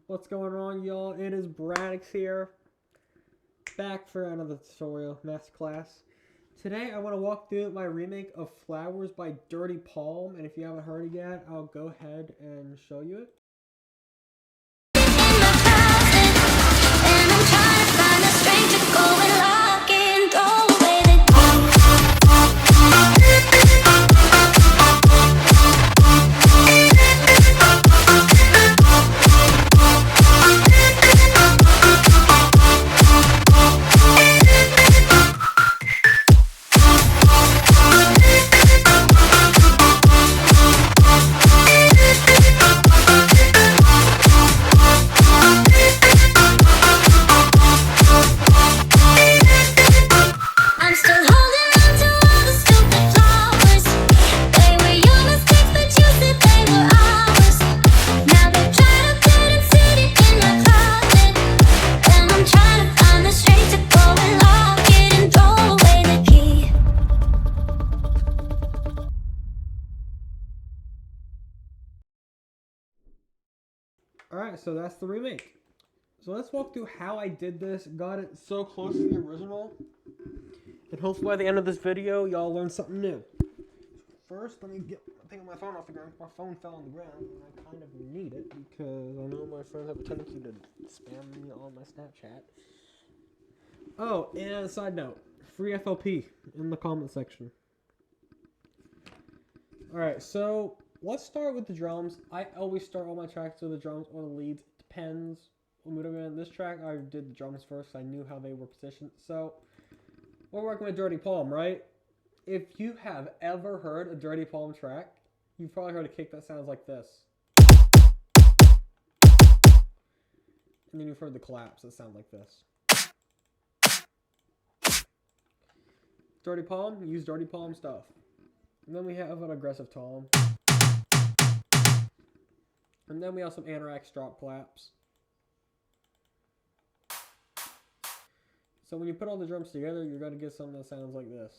What's going on, y'all? It is Braddox here, back for another tutorial, masterclass. Today, I want to walk through my remake of Flowers by Dirty Palm, and if you haven't heard it yet, I'll go ahead and show you it. Alright, so that's the remake. So let's walk through how I did this, got it so close to the original, and hopefully by the end of this video, y'all learn something new. First, let me get the thing on my phone off the ground. My phone fell on the ground, and I kind of need it because I know my friends have a tendency to spam me on my Snapchat. Oh, and a side note, free FLP in the comment section. Alright, so let's start with the drums. I always start all my tracks with the drums or the leads. It depends on mood I'm in. This track, I did the drums first. I knew how they were positioned. So, we're working with Dirty Palm, right? If you have ever heard a Dirty Palm track, you've probably heard a kick that sounds like this. And then you've heard the collapse that sounds like this. Dirty Palm, use Dirty Palm stuff. And then we have an aggressive tom. And then we have some Anorax drop claps. So when you put all the drums together, you're going to get something that sounds like this.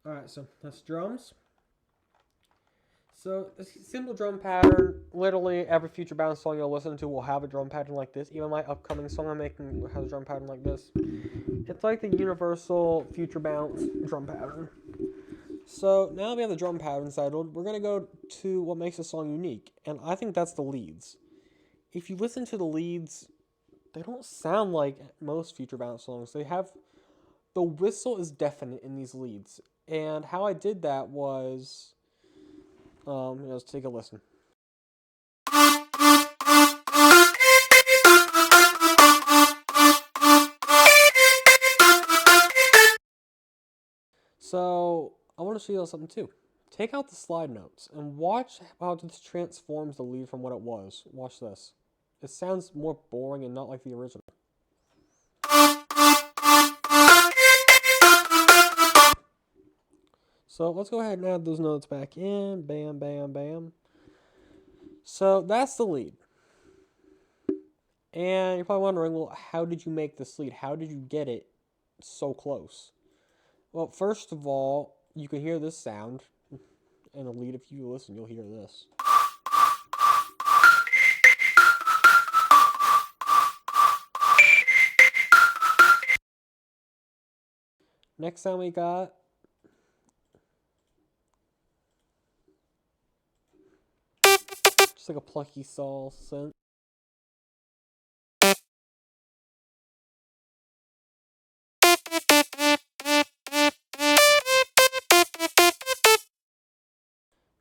Alright, so that's drums. So, a simple drum pattern. Literally, every future bounce song you'll listen to will have a drum pattern like this. Even my upcoming song I'm making has a drum pattern like this. It's like the universal future bounce drum pattern. So, now we have the drum pattern settled. We're going to go to what makes a song unique. And I think that's the leads. If you listen to the leads, they don't sound like most future bounce songs. They have... The whistle is definite in these leads. And how I did that was, let's take a listen. So, I want to show you something too. Take out the slide notes and watch how this transforms the lead from what it was. Watch this. It sounds more boring and not like the original. So let's go ahead and add those notes back in. Bam, bam, bam. So that's the lead. And you're probably wondering, well, how did you make this lead? How did you get it so close? Well, first of all, you can hear this sound. And the lead, if you listen, you'll hear this. Next sound we got. Just like a plucky saw synth.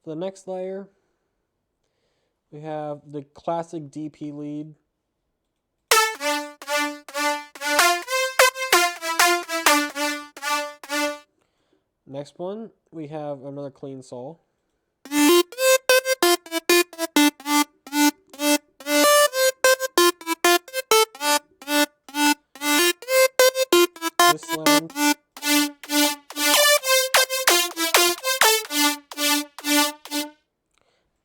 For the next layer, we have the classic DP lead. Next one, we have another clean saw. This sound.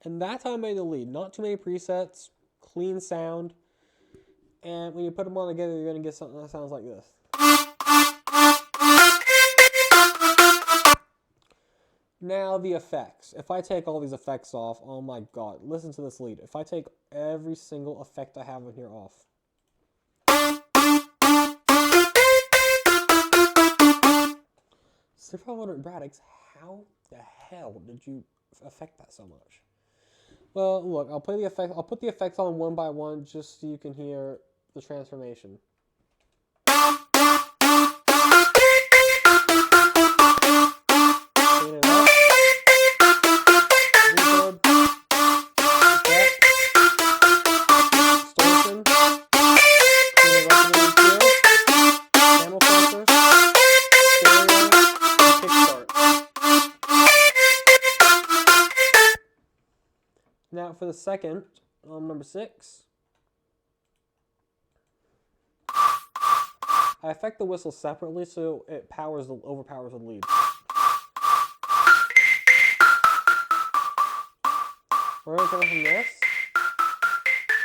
And that's how I made the lead. Not too many presets, clean sound. And when you put them all together, you're going to get something that sounds like this. Now the effects. If I take all these effects off, oh my god, listen to this lead. If I take every single effect I have in here off. So you're probably wondering, Braddox, how the hell did you affect that so much? Well, look, I'll play the effect. I'll put the effects on one by one just so you can hear the transformation. Now for the second, number 6, I affect the whistle separately so it overpowers the lead. We're going to go from this.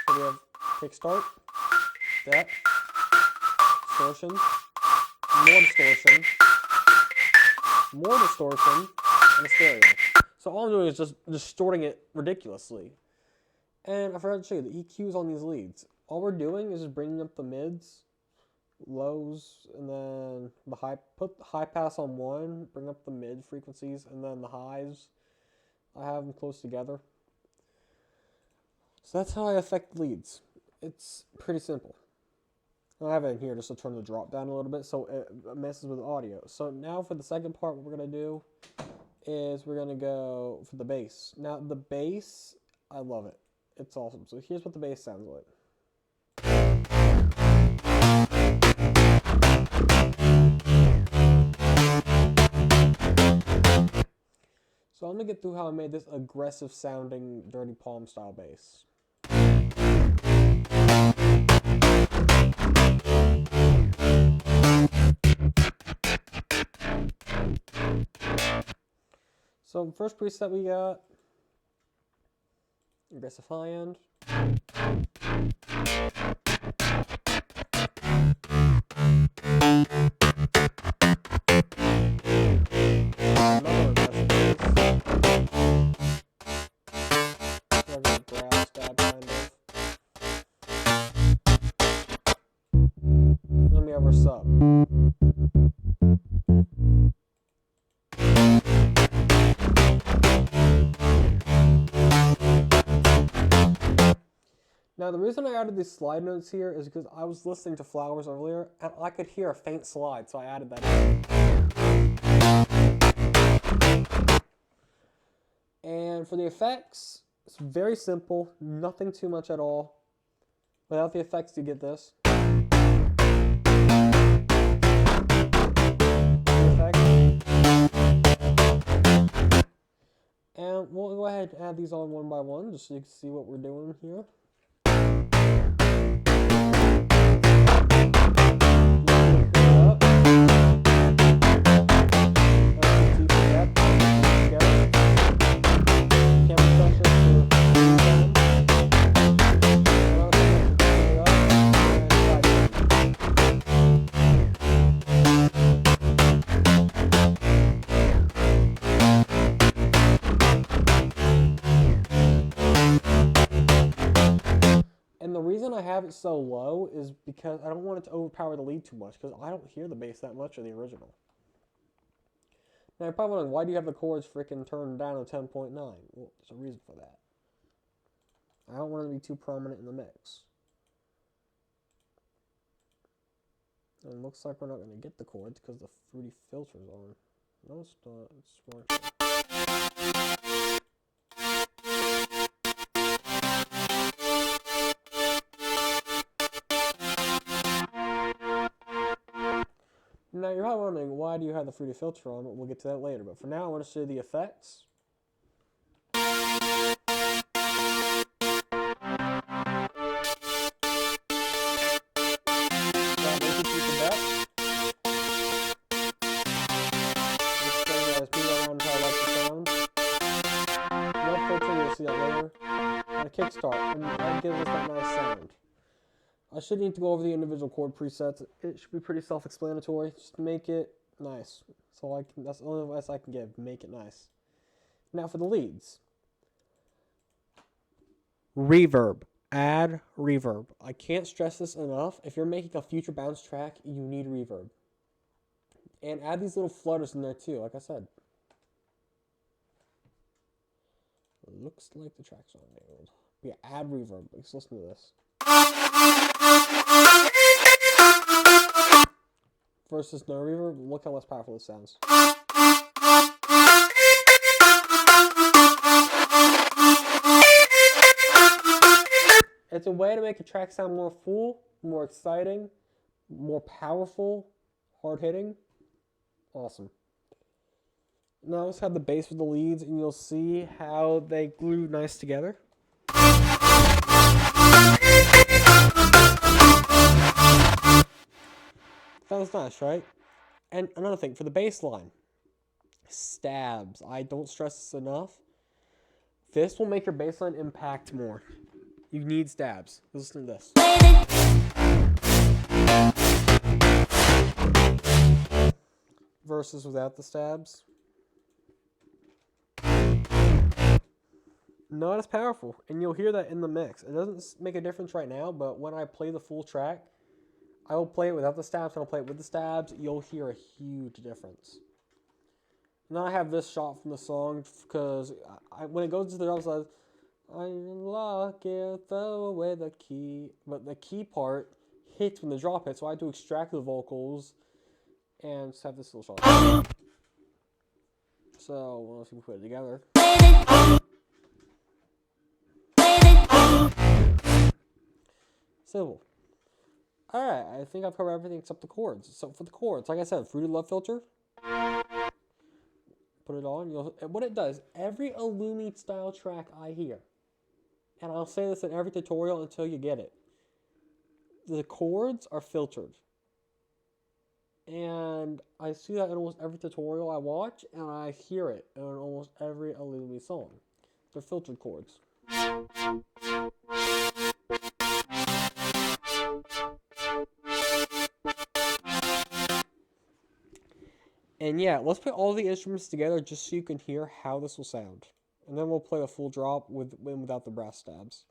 So we have kickstart, depth, distortion, more distortion, and a stereo. So all I'm doing is just distorting it ridiculously. And I forgot to show you the EQs on these leads. All we're doing is just bringing up the mids, lows, and then the high. Put the high pass on one, bring up the mid frequencies, and then the highs. I have them close together. So that's how I affect leads. It's pretty simple. I have it in here just to turn the drop down a little bit so it messes with the audio. So now for the second part, what we're going to do is we're going to go for the bass. Now the bass, I love it. It's awesome. So here's what the bass sounds like. So I'm going to get through how I made this aggressive sounding Dirty Palm style bass. So first preset we got aggressive high end. Then we have our sub. Now the reason I added these slide notes here is because I was listening to Flowers earlier and I could hear a faint slide, so I added that in. And for the effects, it's very simple, nothing too much at all. Without the effects, you get this. And we'll go ahead and add these on one by one, just so you can see what we're doing here. And the reason I have it so low is because I don't want it to overpower the lead too much, because I don't hear the bass that much in the original. Now you're probably wondering, why do you have the chords freaking turned down to 10.9? Well, there's a reason for that. I don't want it to be too prominent in the mix. And it looks like we're not going to get the chords because the fruity filter's on. No, it's not. It's working. Now you're probably wondering, why do you have the fruity filter on? We'll get to that later. But for now, I want to show you the effects. You'll see that later. And a kickstart, and that gives us that nice sound. I should need to go over the individual chord presets. It should be pretty self-explanatory. Just make it nice. That's the only advice I can give. Make it nice. Now for the leads. Reverb. Add reverb. I can't stress this enough. If you're making a future bounce track, you need reverb. And add these little flutters in there too, like I said. Looks like the track's not enabled. Yeah, add reverb. Let's listen to this. Versus no reverb, look how less powerful this sounds. It's a way to make a track sound more full, more exciting, more powerful, hard-hitting. Awesome. Now let's have the bass with the leads, and you'll see how they glue nice together. Sounds nice, right? And another thing, for the bass line, stabs. I don't stress this enough. This will make your bass line impact more. You need stabs. Listen to this. Versus without the stabs. Not as powerful, and you'll hear that in the mix. It doesn't make a difference right now, but when I play the full track, I will play it without the stabs, and I'll play it with the stabs. You'll hear a huge difference. Now I have this shot from the song, because when it goes to the drums, I unlock it, throw away the key. But the key part hits when the drop hits, so I had to extract the vocals and just have this little shot. So, well, if you can put it together. Simple. Alright, I think I've covered everything except the chords. So for the chords, like I said, Fruity Love Filter. Put it on. What it does, every Illumi style track I hear, and I'll say this in every tutorial until you get it, the chords are filtered. And I see that in almost every tutorial I watch, and I hear it in almost every Illumi song. They're filtered chords. And yeah, let's put all the instruments together just so you can hear how this will sound. And then we'll play a full drop without the brass stabs.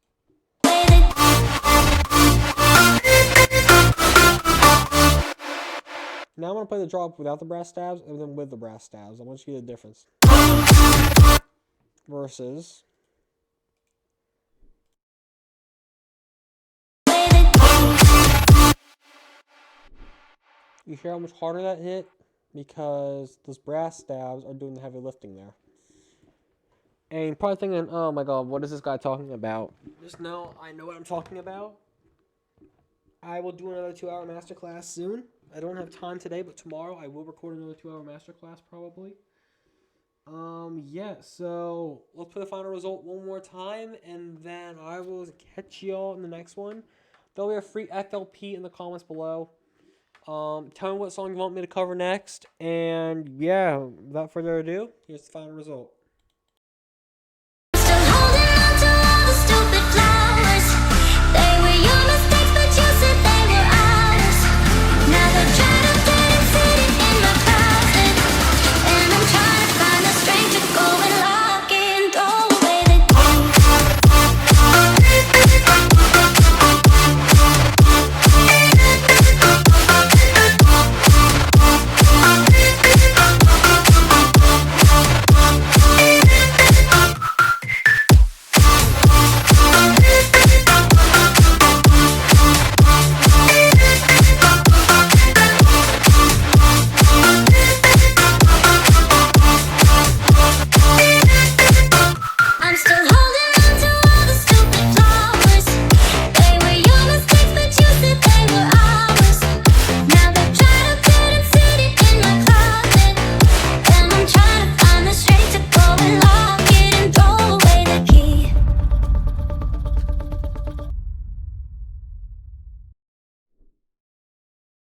Now I'm going to play the drop without the brass stabs and then with the brass stabs. I want you to get the difference. Versus... You hear how much harder that hit? Because those brass stabs are doing the heavy lifting there. And you're probably thinking, oh my god, what is this guy talking about? Just know, I know what I'm talking about. I will do another 2-hour masterclass soon. I don't have time today, but tomorrow I will record another 2-hour masterclass probably. Yeah, so let's put the final result one more time, and then I will catch y'all in the next one. There'll be a free FLP in the comments below. Tell me what song you want me to cover next, and yeah, without further ado, here's the final result.